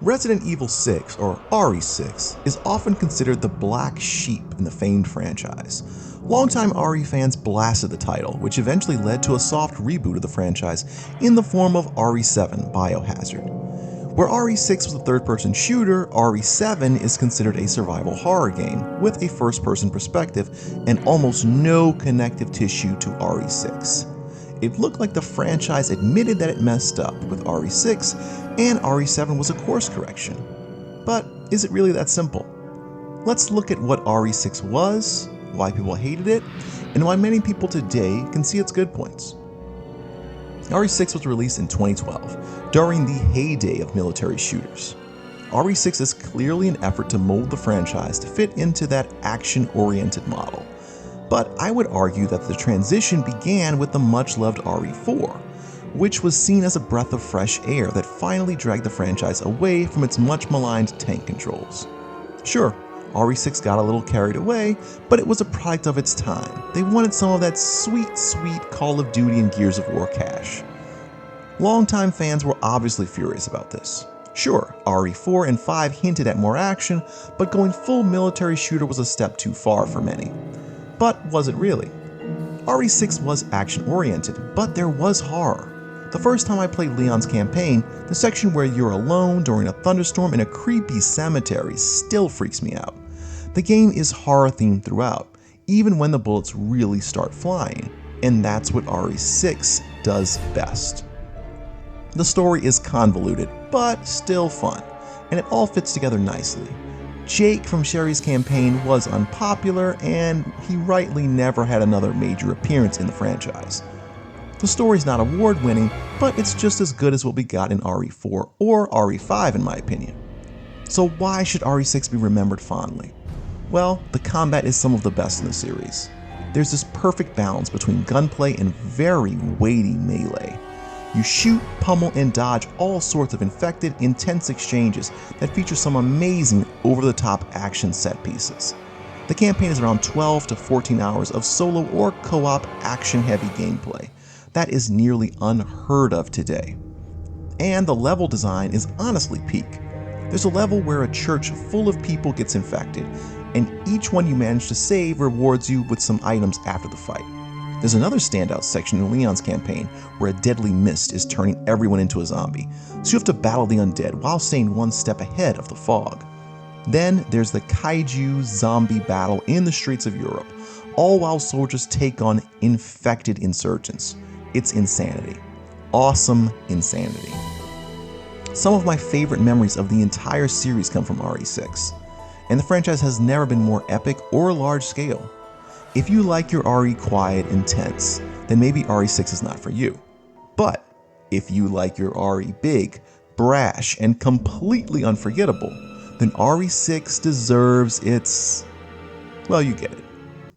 Resident Evil 6, or RE6, is often considered the black sheep in the famed franchise. Longtime RE fans blasted the title, which eventually led to a soft reboot of the franchise in the form of RE7 Biohazard. Where RE6 was a third-person shooter, RE7 is considered a survival horror game with a first-person perspective and almost no connective tissue to RE6. It looked like the franchise admitted that it messed up with RE6 and RE7 was a course correction. But is it really that simple? Let's look at what RE6 was, why people hated it, and why many people today can see its good points. RE6 was released in 2012, during the heyday of military shooters. RE6 is clearly an effort to mold the franchise to fit into that action-oriented model. But I would argue that the transition began with the much-loved RE4, which was seen as a breath of fresh air that finally dragged the franchise away from its much-maligned tank controls. Sure, RE6 got a little carried away, but it was a product of its time. They wanted some of that sweet, sweet Call of Duty and Gears of War cash. Longtime fans were obviously furious about this. Sure, RE4 and 5 hinted at more action, but going full military shooter was a step too far for many. But was it really? RE6 was action-oriented, but there was horror. The first time I played Leon's campaign, the section where you're alone during a thunderstorm in a creepy cemetery still freaks me out. The game is horror-themed throughout, even when the bullets really start flying, and that's what RE6 does best. The story is convoluted, but still fun, and it all fits together nicely. Jake from Sherry's campaign was unpopular, and he rightly never had another major appearance in the franchise. The story's not award-winning, but it's just as good as what we got in RE4 or RE5 in my opinion. So why should RE6 be remembered fondly? Well, the combat is some of the best in the series. There's this perfect balance between gunplay and very weighty melee. You shoot, pummel, and dodge all sorts of infected, intense exchanges that feature some amazing over-the-top action set pieces. The campaign is around 12 to 14 hours of solo or co-op action-heavy gameplay. That is nearly unheard of today. And the level design is honestly peak. There's a level where a church full of people gets infected, and each one you manage to save rewards you with some items after the fight. There's another standout section in Leon's campaign where a deadly mist is turning everyone into a zombie, so you have to battle the undead while staying one step ahead of the fog. Then there's the kaiju zombie battle in the streets of Europe, all while soldiers take on infected insurgents. It's insanity. Awesome insanity. Some of my favorite memories of the entire series come from RE6, and the franchise has never been more epic or large scale. If you like your RE quiet and tense, then maybe RE6 is not for you. But if you like your RE big, brash, and completely unforgettable, then RE6 deserves its... well, you get it.